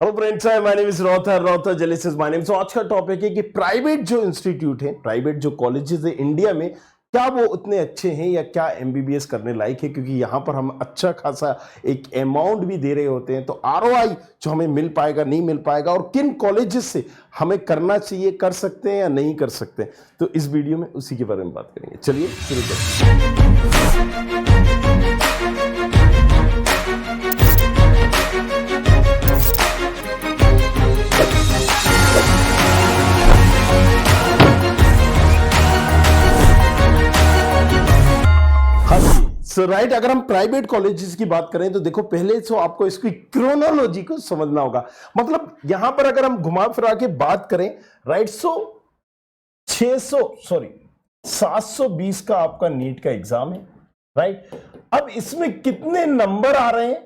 Hello friends, my name is रौथर जेलिस is my name. So आज का टॉपिक है कि प्राइवेट जो इंस्टीट्यूट है, प्राइवेट जो कॉलेजेस है इंडिया में, क्या वो उतने अच्छे हैं या क्या एमबीबीएस करने लायक है। क्योंकि यहाँ पर हम अच्छा खासा एक अमाउंट भी दे रहे होते हैं, तो आरओआई जो हमें मिल पाएगा नहीं मिल पाएगा, और किन कॉलेजेस से हमें करना चाहिए, कर सकते हैं या नहीं कर सकते हैं, तो इस वीडियो में उसी के बारे में बात करेंगे। चलिए शुरू करते हैं। सो राइट, अगर हम प्राइवेट कॉलेजेस की बात करें तो देखो, पहले तो आपको इसकी क्रोनोलॉजी को समझना होगा। मतलब यहां पर अगर हम घुमा फिरा के बात करें, राइट, 720 का आपका नीट का एग्जाम है, राइट। अब इसमें कितने नंबर आ रहे हैं,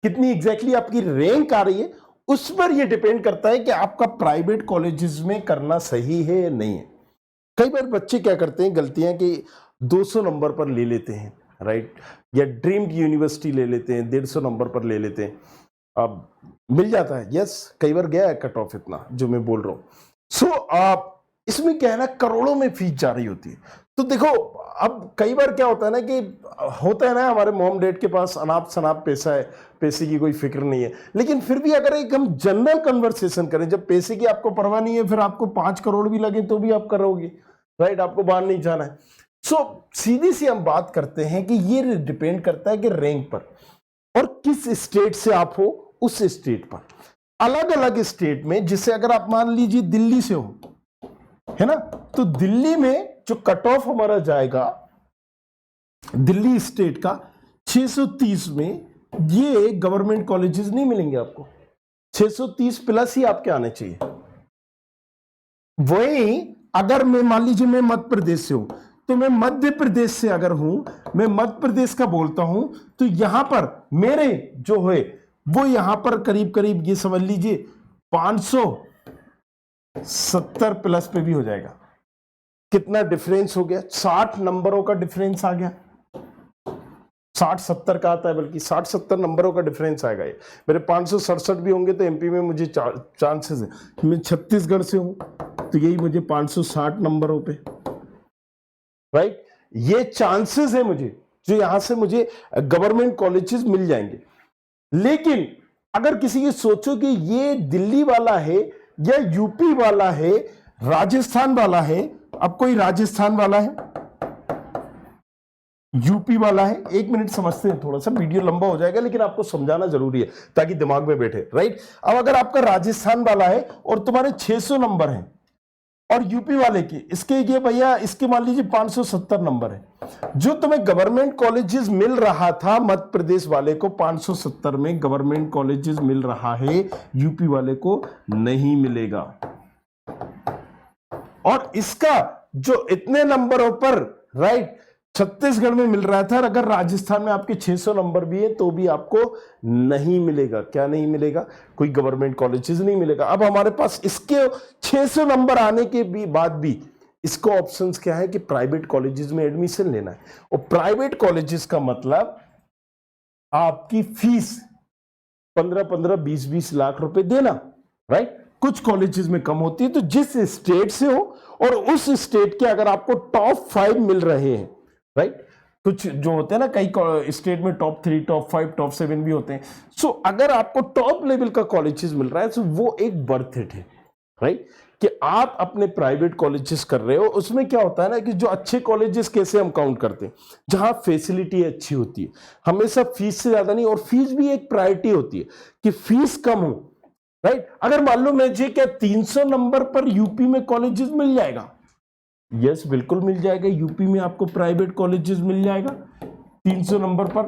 कितनी एग्जैक्टली आपकी रैंक आ रही है, उस पर यह डिपेंड करता है कि आपका प्राइवेट कॉलेजेस में करना सही है या नहीं है। कई बार बच्चे क्या करते हैं, गलतियां कि 200 नंबर पर ले लेते हैं, राइट, या ड्रीम की यूनिवर्सिटी ले लेते हैं, 150 नंबर पर ले लेते हैं। अब मिल जाता है, यस, कई बार गया है कट ऑफ इतना जो मैं बोल रहा हूं। सो इसमें क्या है ना, करोड़ों में फीस जा रही होती है। तो देखो, अब कई बार क्या होता है ना कि होता है ना, हमारे मॉम डैड के पास अनाप शनाप पैसा है, पैसे की कोई फिक्र नहीं है, लेकिन फिर भी अगर एक हम जनरल कन्वर्सेशन करें, जब पैसे की आपको परवाह नहीं है, फिर आपको 5 करोड़ भी लगे तो भी आप करोगे, राइट, आपको बाहर नहीं जाना है। सीधी सी हम बात करते हैं कि ये डिपेंड करता है कि रैंक पर, और किस स्टेट से आप हो उस स्टेट पर। अलग अलग स्टेट में, जिसे अगर आप मान लीजिए दिल्ली से हो, है ना, तो दिल्ली में जो कट ऑफ हमारा जाएगा, दिल्ली स्टेट का 630 में, ये गवर्नमेंट कॉलेजेस नहीं मिलेंगे आपको। 630 प्लस ही आपके आने चाहिए। वही अगर मैं मान लीजिए मैं मध्य प्रदेश से हूं, तो मैं मध्य प्रदेश से अगर हूं, मैं मध्य प्रदेश का बोलता हूं, तो यहां पर मेरे जो है वो यहां पर करीब करीब ये समझ लीजिए 570 प्लस पे भी हो जाएगा। कितना डिफरेंस हो गया, 60 नंबरों का डिफरेंस आ गया। 60-70 का आता है, बल्कि 60-70 नंबरों का डिफरेंस आएगा। ये मेरे 567 भी होंगे तो एमपी में मुझे चांसेस है। मैं छत्तीसगढ़ से हूं तो यही मुझे 560 नंबरों पे, राइट, ये चांसेस है मुझे, जो यहां से मुझे गवर्नमेंट कॉलेजेस मिल जाएंगे। लेकिन अगर किसी की सोचो कि ये दिल्ली वाला है या यूपी वाला है, राजस्थान वाला है, अब कोई राजस्थान वाला है, यूपी वाला है, एक मिनट समझते हैं, थोड़ा सा वीडियो लंबा हो जाएगा लेकिन आपको समझाना जरूरी है ताकि दिमाग में बैठे, राइट। अब अगर आपका राजस्थान वाला है और तुम्हारे 600 नंबर हैं, और यूपी वाले की इसके ये भैया इसके मान लीजिए 570 नंबर है, जो तुम्हें गवर्नमेंट कॉलेजेस मिल रहा था, मध्य प्रदेश वाले को 570 में गवर्नमेंट कॉलेजेस मिल रहा है, यूपी वाले को नहीं मिलेगा। और इसका जो इतने नंबरों पर, राइट, छत्तीसगढ़ में मिल रहा था, अगर राजस्थान में आपके 600 नंबर भी है तो भी आपको नहीं मिलेगा। क्या नहीं मिलेगा? कोई गवर्नमेंट कॉलेजेस नहीं मिलेगा। अब हमारे पास इसके 600 नंबर आने के बाद भी इसको ऑप्शंस क्या है कि प्राइवेट कॉलेजेस में एडमिशन लेना है। और प्राइवेट कॉलेजेस का मतलब आपकी फीस 15-15, 20-20 लाख रुपए देना, राइट। कुछ कॉलेजेस में कम होती है, तो जिस स्टेट से हो और उस स्टेट के अगर आपको टॉप 5 मिल रहे हैं, राइट, कुछ जो होते हैं ना, कई स्टेट में टॉप 3, टॉप 5, टॉप 7 भी होते हैं। सो अगर आपको टॉप लेवल का कॉलेजेस मिल रहा है तो वो एक वर्थ इट है, राइट, कि आप अपने प्राइवेट कॉलेजेस कर रहे हो। उसमें क्या होता है ना कि जो अच्छे कॉलेजेस कैसे हम काउंट करते हैं, जहां फैसिलिटी अच्छी होती है, हमेशा फीस से ज्यादा नहीं, और फीस भी एक प्रायोरिटी होती है कि फीस कम हो, राइट। अगर मान लो मुझे क्या 300 नंबर पर यूपी में कॉलेजेस मिल जाएगा, यस, बिल्कुल मिल जाएगा। यूपी में आपको प्राइवेट कॉलेजेस मिल जाएगा 300 नंबर पर,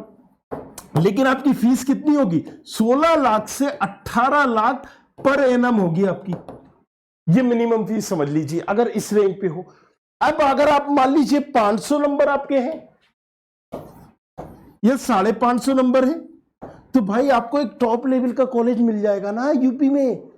लेकिन आपकी फीस कितनी होगी? 16 लाख से 18 लाख पर एनम होगी आपकी। ये मिनिमम फीस समझ लीजिए अगर इस रैंक पे हो। अब अगर आप मान लीजिए 500 नंबर आपके हैं या 550 नंबर है, तो भाई आपको एक टॉप लेवल का कॉलेज मिल जाएगा ना यूपी में,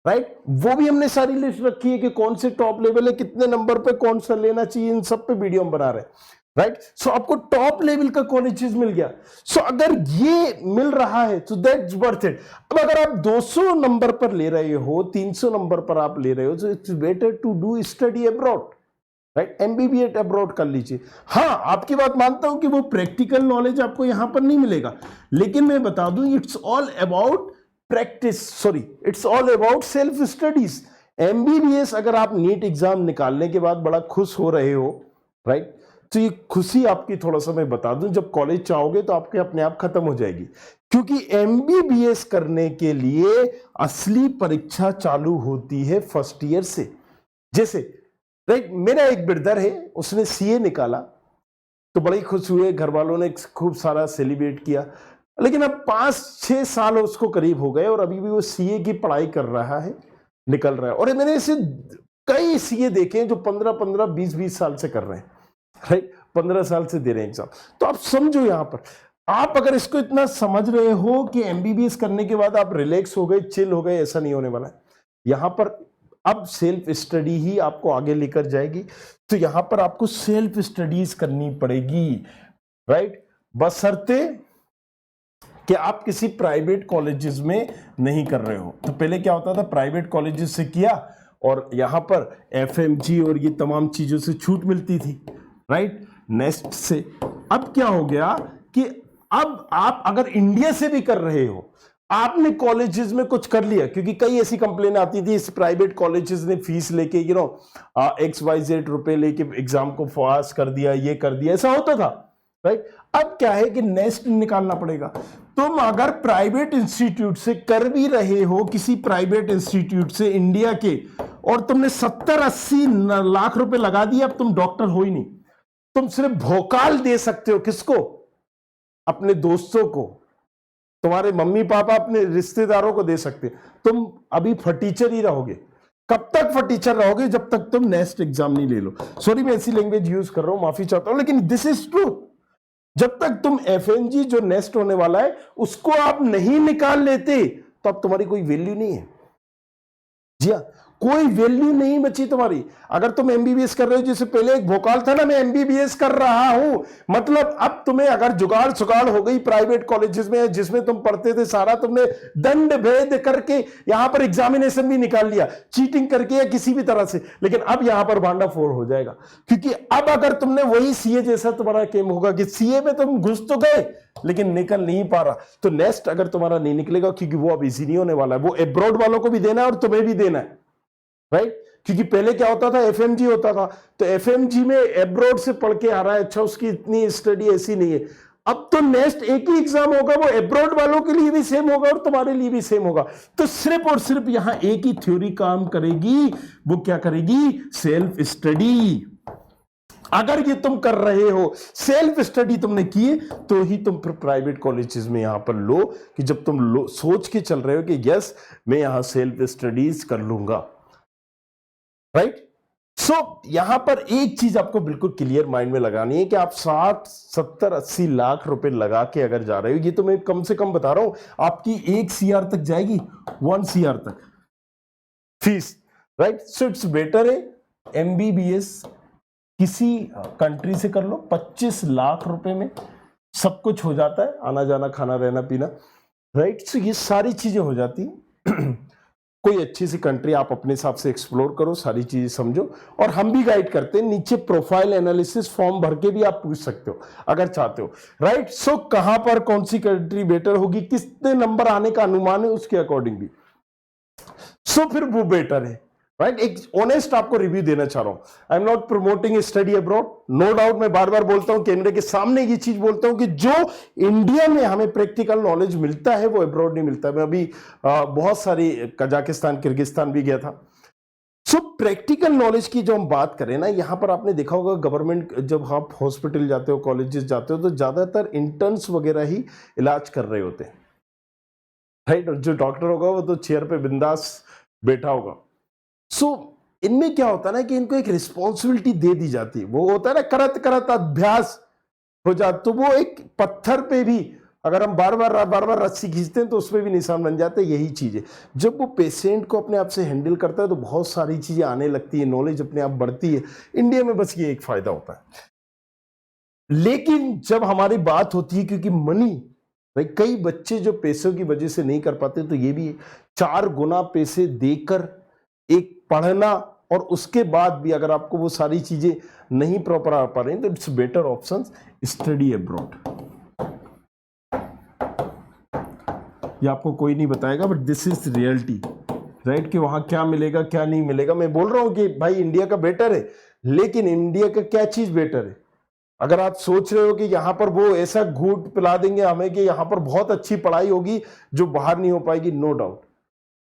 राइट। वो भी हमने सारी लिस्ट रखी है कि कौन से टॉप लेवल है, कितने नंबर पे कौन सा लेना चाहिए, इन सब पे वीडियो हम बना रहे हैं। राइट। सो आपको टॉप लेवल का कॉलेजेस मिल गया। सो अगर ये मिल रहा है तो दैट्स वर्थ इट। अब अगर आप 200 नंबर पर ले रहे हो, 300 नंबर पर आप ले रहे हो, तो it's better to do study abroad, right. MBBS abroad कर लीजिए। हाँ, आपकी बात मानता हूं कि वो प्रैक्टिकल नॉलेज आपको यहां पर नहीं मिलेगा, लेकिन मैं बता दूं it's all about practice, sorry it's all about self studies. MBBS अगर आप नीट एग्जाम निकालने के बाद बड़ा खुश हो रहे हो, राइट, तो ये खुशी आपकी थोड़ा सा मैं बता दूं, जब कॉलेज चाहोगे तो आपके अपने आप खत्म हो जाएगी, क्योंकि एमबीबीएस करने के लिए असली परीक्षा चालू होती है फर्स्ट ईयर से। जैसे राइट, मेरा एक ब्रदर है, उसने सीए निकाला तो बड़े खुश हुए, घर वालों ने खूब सारा सेलिब्रेट किया, लेकिन अब 5-6 साल उसको करीब हो गए और अभी भी वो सीए की पढ़ाई कर रहा है, निकल रहा है। और मैंने ऐसे कई सीए देखे हैं जो 15-15, 20-20 साल से कर रहे हैं, राइट, 15 साल से दे रहे हैं एग्जाम। तो आप समझो, यहां पर आप अगर इसको इतना समझ रहे हो कि एमबीबीएस करने के बाद आप रिलैक्स हो गए, चिल हो गए, ऐसा नहीं होने वाला है। यहां पर अब सेल्फ स्टडी ही आपको आगे लेकर जाएगी, तो यहां पर आपको सेल्फ स्टडीज करनी पड़ेगी, राइट, बशर्ते कि आप किसी प्राइवेट कॉलेजेस में नहीं कर रहे हो। तो पहले क्या होता था, प्राइवेट कॉलेजेस से किया और यहां पर एफएमजी और ये तमाम चीजों से छूट मिलती थी, राइट, नेस्ट से। अब क्या हो गया कि अब आप अगर इंडिया से भी कर रहे हो, आपने कॉलेजेस में कुछ कर लिया, क्योंकि कई ऐसी कंप्लेन आती थी इस प्राइवेट कॉलेजेस ने फीस लेके XYZ रुपए लेके एग्जाम को पास कर दिया, ये कर दिया, ऐसा होता था, राइट। अब क्या है कि नेक्स्ट निकालना पड़ेगा। तुम अगर प्राइवेट इंस्टीट्यूट से कर भी रहे हो, किसी प्राइवेट इंस्टीट्यूट से इंडिया के, और तुमने 70-80 लाख रुपए लगा दिए, अब तुम डॉक्टर हो ही नहीं, तुम सिर्फ भोकाल दे सकते हो। किसको? अपने दोस्तों को, तुम्हारे मम्मी पापा, अपने रिश्तेदारों को दे सकते। तुम अभी फटीचर ही रहोगे। कब तक फटीचर रहोगे? जब तक तुम नेक्स्ट एग्जाम नहीं ले लो। सॉरी मैं ऐसी लैंग्वेज यूज कर रहा हूं, माफी चाहता हूं, लेकिन दिस इज ट्रू। जब तक तुम एफएनजी जो नेक्स्ट होने वाला है उसको आप नहीं निकाल लेते, तो अब तुम्हारी कोई वैल्यू नहीं है। जी हाँ, कोई वैल्यू नहीं बची तुम्हारी। अगर तुम एमबीबीएस कर रहे हो, जैसे पहले एक भोकाल था ना, मैं एमबीबीएस कर रहा हूं, मतलब अब तुम्हें अगर जुगाड़ सुगाड़ हो गई प्राइवेट कॉलेजेस में, जिसमें तुम पढ़ते थे, सारा तुमने दंड भेद करके यहां पर एग्जामिनेशन भी निकाल लिया, चीटिंग करके या किसी भी तरह से, लेकिन अब यहां पर भांडा फोड़ हो जाएगा। क्योंकि अब अगर तुमने वही सीए जैसा तुम्हारा केम होगा कि सीए में तुम घुस तो गए लेकिन निकल नहीं पा रहा, तो नेक्स्ट अगर तुम्हारा नहीं निकलेगा, क्योंकि वो अब इजी नहीं होने वाला है, वो एब्रॉड वालों को भी देना है और तुम्हें भी देना है, राइट। क्योंकि पहले क्या होता था, एफएमजी होता था, तो एफएमजी में एब्रॉड से पढ़ के आ रहा है, अच्छा उसकी इतनी स्टडी ऐसी नहीं है। अब तो नेक्स्ट एक ही एग्जाम होगा, वो एब्रॉड वालों के लिए भी सेम होगा और तुम्हारे लिए भी सेम होगा। तो सिर्फ और सिर्फ यहां एक ही थ्योरी काम करेगी, वो क्या करेगी? Self study. अगर ये तुम कर रहे हो, सेल्फ स्टडी तुमने की, तो ही तुम प्राइवेट कॉलेजेस में यहां पर लो, कि जब तुम सोच के चल रहे हो कि यस मैं यहां सेल्फ स्टडीज कर लूंगा, राइट। सो यहां पर एक चीज आपको बिल्कुल क्लियर माइंड में लगानी है कि आप 60, 70, 80 लाख रुपए लगा के अगर जा रहे हो, ये तो मैं कम से कम बता रहा हूं, आपकी 1 CR तक जाएगी, 1 CR तक fees, right. So it's better है एमबीबीएस किसी कंट्री से कर लो, 25 लाख रुपए में सब कुछ हो जाता है, आना जाना, खाना रहना पीना, राइट। सो ये सारी चीजें हो जाती हैं। कोई अच्छी सी कंट्री आप अपने हिसाब से एक्सप्लोर करो, सारी चीजें समझो, और हम भी गाइड करते हैं। नीचे प्रोफाइल एनालिसिस फॉर्म भर के भी आप पूछ सकते हो अगर चाहते हो, राइट। सो कहां पर कौन सी कंट्री बेटर होगी, कितने नंबर आने का अनुमान है, उसके अकॉर्डिंग भी सो फिर वो बेटर है, राइट। एक ऑनेस्ट आपको रिव्यू देना चाह रहा हूं। I am not promoting study abroad, no doubt. मैं बार बार बोलता हूं, कैमरे के सामने ये चीज बोलता हूं कि जो इंडिया में हमें प्रैक्टिकल नॉलेज मिलता है वो अब्रॉड नहीं मिलता। मैं अभी बहुत सारी कजाकिस्तान, किर्गिस्तान भी गया था। सो प्रैक्टिकल नॉलेज की जो हम बात करें ना, यहां पर आपने देखा होगा गवर्नमेंट, जब आप हॉस्पिटल जाते हो, कॉलेजेस जाते हो, तो ज्यादातर इंटर्न्स वगैरह ही इलाज कर रहे होते हैं, राइट। और जो डॉक्टर होगा वो तो चेयर पे बिंदास बैठा होगा। सो इनमें क्या होता है ना कि इनको एक रिस्पॉन्सिबिलिटी दे दी जाती है, वो होता है ना करत करत अभ्यास हो जाता, तो वो एक पत्थर पे भी अगर हम बार बार रस्सी खींचते हैं तो उसमें भी निशान बन जाते हैं। यही चीज है, जब वो पेशेंट को अपने आप से हैंडल करता है तो बहुत सारी चीजें आने लगती है, नॉलेज अपने आप बढ़ती है। इंडिया में बस ये एक फायदा होता है। लेकिन जब हमारी बात होती है, क्योंकि मनी, भाई कई बच्चे जो पैसों की वजह से नहीं कर पाते, तो ये भी 4 गुना पैसे देकर एक पढ़ना, और उसके बाद भी अगर आपको वो सारी चीजें नहीं प्रॉपर आ पा रही तो it's better option study abroad. ये आपको कोई नहीं बताएगा, but this is reality, right, कि वहां क्या मिलेगा क्या नहीं मिलेगा। मैं बोल रहा हूं कि भाई इंडिया का बेटर है, लेकिन इंडिया का क्या चीज बेटर है? अगर आप सोच रहे हो कि यहां पर वो ऐसा घूट पिला देंगे हमें कि यहां पर बहुत अच्छी पढ़ाई होगी जो बाहर नहीं हो पाएगी, नो डाउट।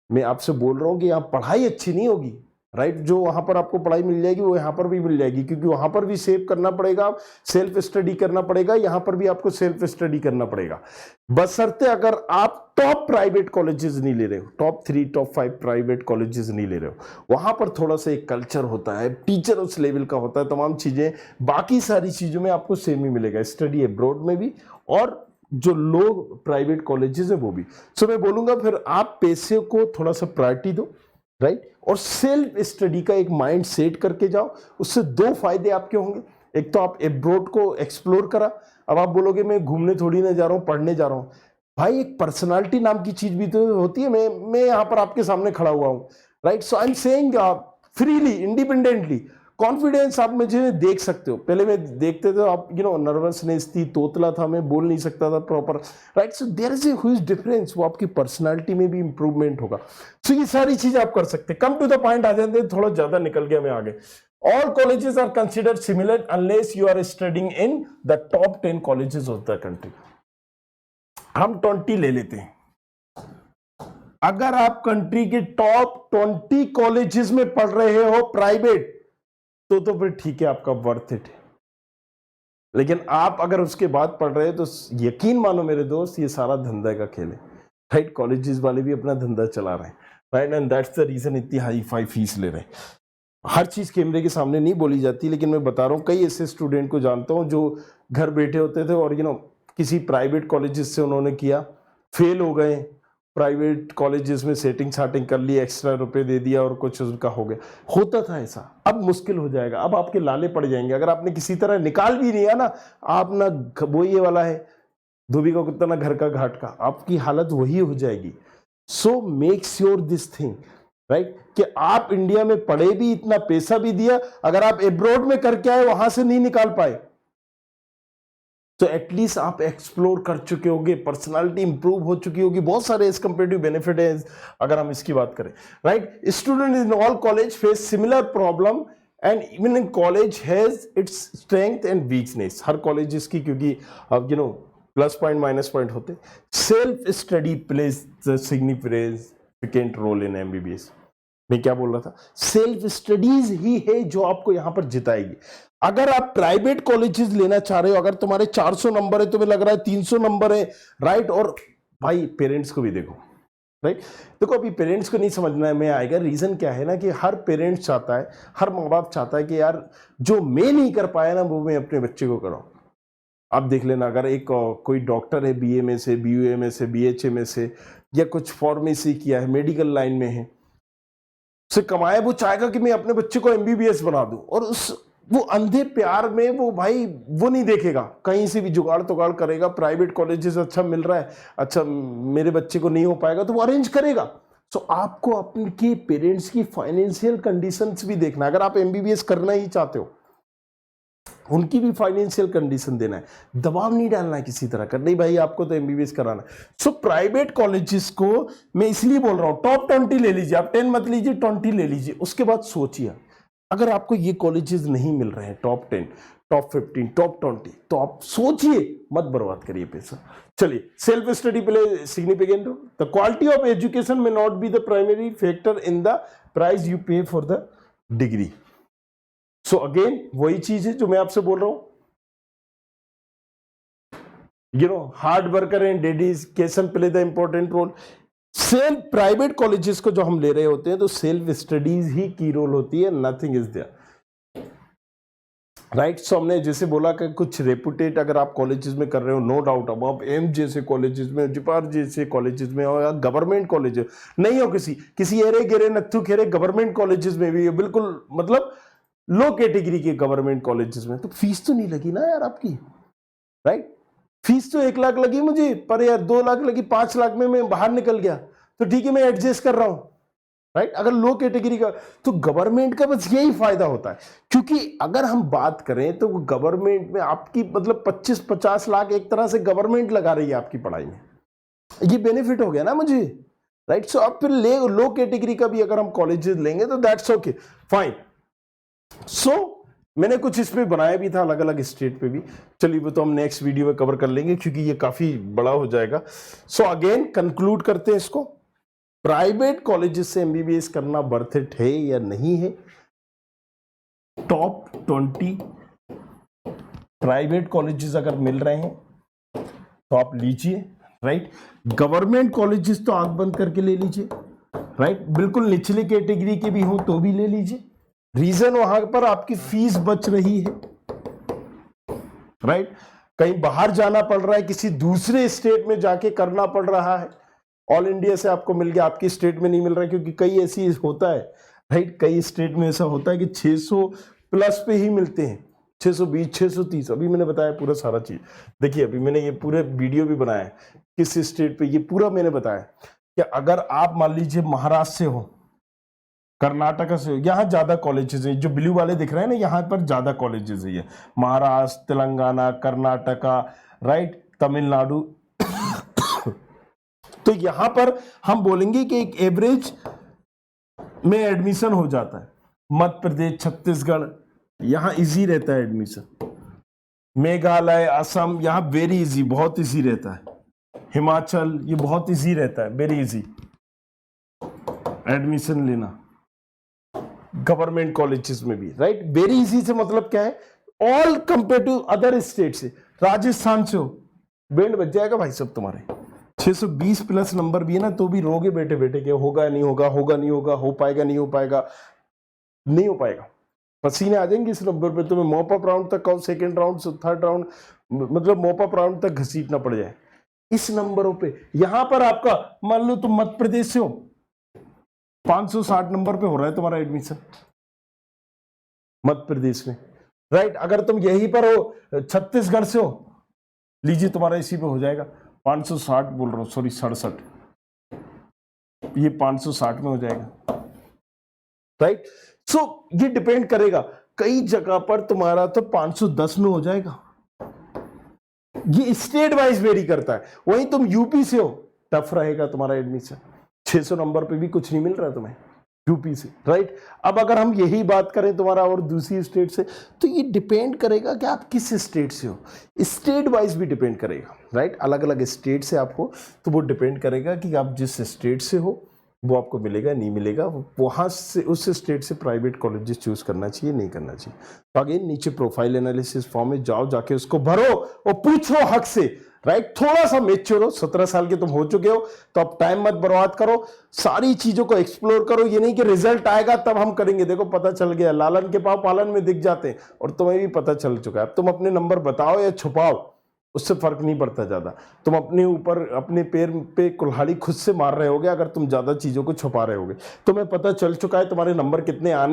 मैं आपसे बोल रहा हूं कि यहां पढ़ाई अच्छी नहीं होगी, राइट, जो वहां पर आपको पढ़ाई मिल जाएगी वो यहां पर भी मिल जाएगी, क्योंकि वहां पर भी सेव करना पड़ेगा, सेल्फ स्टडी करना पड़ेगा, यहां पर भी आपको सेल्फ स्टडी करना पड़ेगा, बशर्ते अगर आप टॉप प्राइवेट कॉलेजेस नहीं ले रहे हो, टॉप 3 टॉप 5 प्राइवेट कॉलेजेस नहीं ले रहे हो। वहां पर थोड़ा सा एक कल्चर होता है, टीचर उस लेवल का होता है, तमाम चीजें, बाकी सारी चीजों में आपको सेम ही मिलेगा, स्टडी अब्रॉड में भी और जो लोग प्राइवेट कॉलेजेस है वो भी। सो मैं बोलूंगा फिर आप पैसे को थोड़ा सा प्रायोरिटी दो, राइट, और सेल्फ स्टडी का एक माइंड सेट करके जाओ। उससे 2 फायदे आपके होंगे। एक तो आप एब्रोड को एक्सप्लोर करा। अब आप बोलोगे मैं घूमने थोड़ी ना जा रहा हूं, पढ़ने जा रहा हूं। भाई एक पर्सनालिटी नाम की चीज भी तो होती है। मैं यहां पर आपके सामने खड़ा हुआ हूं, right, so I am saying freely, independently, confidence, आप मुझे देख सकते हो। पहले मैं देखते थे आप नर्वसनेस थी, तोतला था, मैं बोल नहीं सकता था proper, right, so there is a huge difference. वो आपकी पर्सनालिटी में भी इंप्रूवमेंट होगा। सो ये सारी चीजें आप कर सकते हैं। कम टू द पॉइंट आ जाते हैं, थोड़ा ज्यादा निकल गया मैं आगे। All colleges are considered similar unless you are studying in the top 10 colleges of the country. हम 20 ले लेते हैं। अगर आप कंट्री के टॉप 20 कॉलेजेस में पढ़ रहे हो प्राइवेट, तो फिर ठीक है, आपका वर्थ इट है। लेकिन आप अगर उसके बाद पढ़ रहे हैं तो यकीन मानो मेरे दोस्त, ये सारा धंधा का खेल है, राइट। कॉलेजेस वाले भी अपना धंधा चला रहे हैं, right, and that's the reason इतनी हाई फाई फीस ले रहे हैं। हर चीज कैमरे के सामने नहीं बोली जाती, लेकिन मैं बता रहा हूँ कई ऐसे स्टूडेंट को जानता हूँ जो घर बैठे होते थे और किसी प्राइवेट कॉलेजेस से उन्होंने किया, फेल हो गए, प्राइवेट कॉलेजेस में सेटिंग साटिंग कर ली, एक्स्ट्रा रुपए दे दिया और कुछ उनका हो गया। होता था ऐसा। अब मुश्किल हो जाएगा, अब आपके लाले पड़ जाएंगे। अगर आपने किसी तरह निकाल भी लिया ना, आप ना, वो ये वाला है, धोबी का कुत्ता ना घर का घाट का, आपकी हालत वही हो जाएगी। So make sure this thing, right, कि आप इंडिया में पढ़े भी, इतना पैसा भी दिया, अगर आप एब्रॉड में करके आए, वहां से नहीं निकाल पाए, तो एटलीस्ट आप एक्सप्लोर कर चुके होंगे, पर्सनालिटी इंप्रूव हो चुकी होगी, बहुत सारे इस कंपेरेटिव बेनिफिट है अगर हम इसकी बात करें, right. Student in all college face similar problem and even in college has its strength and weakness. हर कॉलेज की, क्योंकि प्लस पॉइंट माइनस पॉइंट होते। Self study plays the significant role in MBBS. मैं क्या बोल रहा था, सेल्फ स्टडीज ही है जो आपको यहां पर जिताएगी। अगर आप प्राइवेट कॉलेजेस लेना चाह रहे हो, अगर तुम्हारे 400 नंबर है, तुम्हें लग रहा है 300 नंबर है, राइट, और भाई पेरेंट्स को भी देखो, राइट। देखो अभी पेरेंट्स को नहीं समझना में आएगा, रीजन क्या है ना, कि हर पेरेंट्स चाहता है, हर माँ बाप चाहता है कि यार जो मैं नहीं कर पाया ना, वो मैं अपने बच्चे को कराऊं। आप देख लेना, अगर एक कोई डॉक्टर है, बीए में से, बीयूए में से, बीएचए में से, या कुछ फार्मेसी किया है, मेडिकल लाइन में है, से कमाए, वो चाहेगा कि मैं अपने बच्चे को एमबीबीएस बना दूं, और वो अंधे प्यार में वो भाई वो नहीं देखेगा, कहीं से भी जुगाड़ तुगाड़ करेगा। प्राइवेट कॉलेजेस अच्छा मिल रहा है, अच्छा मेरे बच्चे को नहीं हो पाएगा, तो वो अरेंज करेगा। सो आपको अपने पेरेंट्स की फाइनेंशियल कंडीशंस भी देखना है। अगर आप एमबीबीएस करना ही चाहते हो, उनकी भी फाइनेंशियल कंडीशन देना है, दबाव नहीं डालना है किसी तरह का, नहीं भाई आपको तो एमबीबीएस कराना है। सो प्राइवेट कॉलेजेस को मैं इसलिए बोल रहा हूं, टॉप 20 ले लीजिए, आप 10 मत लीजिए, 20 ले लीजिए। उसके बाद सोचिए, अगर आपको ये कॉलेजेस नहीं मिल रहे हैं, टॉप 10, टॉप 15, टॉप 20, तो आप सोचिए, मत बर्बाद करिए पैसा। चलिए, self study play significant role. The quality of education may not be the primary factor in the price you pay for the degree. So again वही चीज है जो मैं आपसे बोल रहा हूं, hard worker and dedication play the important role. Self private colleges को जो हम ले रहे होते हैं, तो सेल्फ स्टडीज ही की रोल होती है, नथिंग इज देयर, राइट। सो हमने जैसे बोला कि कुछ रेपुटेड अगर आप कॉलेजेस में कर रहे हो, नो डाउट, अब आप एम जैसे कॉलेजेस में, जिपार जैसे कॉलेजेस में हो, या गवर्नमेंट कॉलेज नहीं हो, किसी एरे गेरे नत्थु खेरे गवर्नमेंट कॉलेजेस में भी बिल्कुल, मतलब लो कैटेगरी के गवर्नमेंट कॉलेजेस में, तो फीस तो नहीं लगी ना यार आपकी, राइट? फीस तो 1 लाख लगी मुझे, पर यार 2 लाख लगी, 5 लाख में मैं बाहर निकल गया, तो ठीक है मैं एडजस्ट कर रहा हूं, राइट? अगर लो कैटेगरी का, तो गवर्नमेंट का बस यही फायदा होता है, क्योंकि अगर हम बात करें तो गवर्नमेंट में आपकी मतलब 25-50 लाख एक तरह से गवर्नमेंट लगा रही है आपकी पढ़ाई में, ये बेनिफिट हो गया ना मुझे, राइट? सो अब फिर लो कैटेगरी का भी अगर हम कॉलेजेस लेंगे तो दैट्स ओके, फाइन। सो मैंने कुछ इसमें बनाया भी था अलग अलग स्टेट पे भी, चलिए वो तो हम नेक्स्ट वीडियो में कवर कर लेंगे क्योंकि ये काफी बड़ा हो जाएगा। सो अगेन कंक्लूड करते हैं इसको, प्राइवेट कॉलेजेस से एमबीबीएस करना वर्थ इट है या नहीं है? टॉप 20 प्राइवेट कॉलेजेस अगर मिल रहे हैं तो आप लीजिए, राइट? गवर्नमेंट कॉलेजेस तो आंख बंद करके ले लीजिए, राइट? बिल्कुल निचली कैटेगरी के भी हो तो भी ले लीजिए, रीजन वहां पर आपकी फीस बच रही है, राइट? कहीं बाहर जाना पड़ रहा है, किसी दूसरे स्टेट में जाके करना पड़ रहा है, ऑल इंडिया से आपको मिल गया, आपकी स्टेट में नहीं मिल रहा है, क्योंकि कई ऐसी होता है, राइट? कई स्टेट में ऐसा होता है कि 600 प्लस पे ही मिलते हैं, 620 630। अभी मैंने बताया पूरा सारा चीज, देखिए अभी मैंने ये पूरे वीडियो भी बनाया किस स्टेट पे, ये पूरा मैंने बताया कि अगर आप मान लीजिए महाराष्ट्र से हो, कर्नाटक से हो, यहाँ ज्यादा कॉलेजेस हैं, जो ब्लू वाले दिख रहे हैं ना यहाँ पर ज्यादा कॉलेजेस है, महाराष्ट्र, तेलंगाना, कर्नाटका, राइट, तमिलनाडु। तो यहां पर हम बोलेंगे कि एक एवरेज में एडमिशन हो जाता है। मध्य प्रदेश, छत्तीसगढ़, यहां इजी रहता है एडमिशन। मेघालय, असम, यहां वेरी इजी, बहुत इजी रहता है। हिमाचल, ये बहुत इजी रहता है, वेरी इजी एडमिशन लेना गवर्नमेंट कॉलेजेस में भी, राइट? वेरी इजी से मतलब क्या है? All compare to other state से। राजस्थान से हो, बैंड बच जाएगा भाई सब तुम्हारे, 620 प्लस नंबर भी है ना, तो भी रोगे बेटे बेटे के होगा नहीं होगा, होगा नहीं होगा, हो पाएगा नहीं हो पाएगा, नहीं हो पाएगा, पसीने आ जाएंगे इस नंबर पे, तुम्हें मॉप अप राउंड तक, सेकेंड राउंड, थर्ड राउंड, मतलब मॉप अप राउंड तक घसीटना पड़ जाए इस नंबरों पे। यहां पर आपका मान लो तुम मध्य प्रदेश से हो, 560 नंबर पे हो रहा है तुम्हारा एडमिशन मध्य प्रदेश में, राइट? अगर तुम यहीं पर हो, छत्तीसगढ़ से हो, लीजिए तुम्हारा इसी पे हो जाएगा 560, बोल रहा हूं सॉरी 67, ये 560 में हो जाएगा, राइट? सो ये डिपेंड करेगा, कई जगह पर तुम्हारा तो 510 में हो जाएगा, ये स्टेट वाइज वेरी करता है। वहीं तुम यूपी से हो, टफ रहेगा तुम्हारा एडमिशन, 600 नंबर पे भी कुछ नहीं मिल रहा है तुम्हें यूपी से, राइट? अब अगर हम यही बात करें तुम्हारा और दूसरी स्टेट से, तो ये डिपेंड करेगा कि आप किस स्टेट से हो, स्टेट वाइज भी डिपेंड करेगा, राइट? अलग अलग स्टेट से आप हो तो वो डिपेंड करेगा कि आप जिस स्टेट से हो वो आपको मिलेगा नहीं मिलेगा, वहां से उस स्टेट से प्राइवेट कॉलेजेस चूज करना चाहिए नहीं करना चाहिए। तो अगेन नीचे प्रोफाइल एनालिसिस फॉर्म में जाओ, जाके उसको भरो और पूछो हक से, राइट? थोड़ा सा मेच्योर हो, 17 साल के तुम हो चुके हो, तो अब टाइम मत बर्बाद करो, सारी चीजों को एक्सप्लोर करो। ये नहीं कि रिजल्ट आएगा तब हम करेंगे, देखो पता चल गया, लालन के पांव पालन में दिख जाते हैं, और तुम्हें भी पता चल चुका है। अब तुम अपने नंबर बताओ या छुपाओ, उससे फर्क नहीं पड़ता ज्यादा, तुम अपने ऊपर अपने पैर पे कुल्हाड़ी खुद से मार रहे होगे अगर तुम ज्यादा चीजों को छुपा रहे होगे। तुम्हें पता चल चुका है तुम्हारे नंबर कितने आ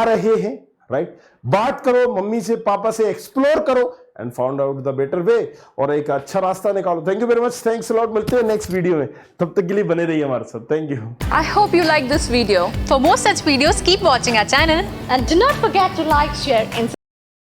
रहे हैं, राइट? बात करो मम्मी से, पापा से, एक्सप्लोर करो and found out the better way, और एक अच्छा रास्ता निकालो। Thank you very much, thanks a lot, मिलते हैं नेक्स्ट वीडियो में, तब तक के लिए बने रहिए हमारे साथ। Thank you. I hope you like this video. For more such videos, keep watching our channel And do not forget to like, share and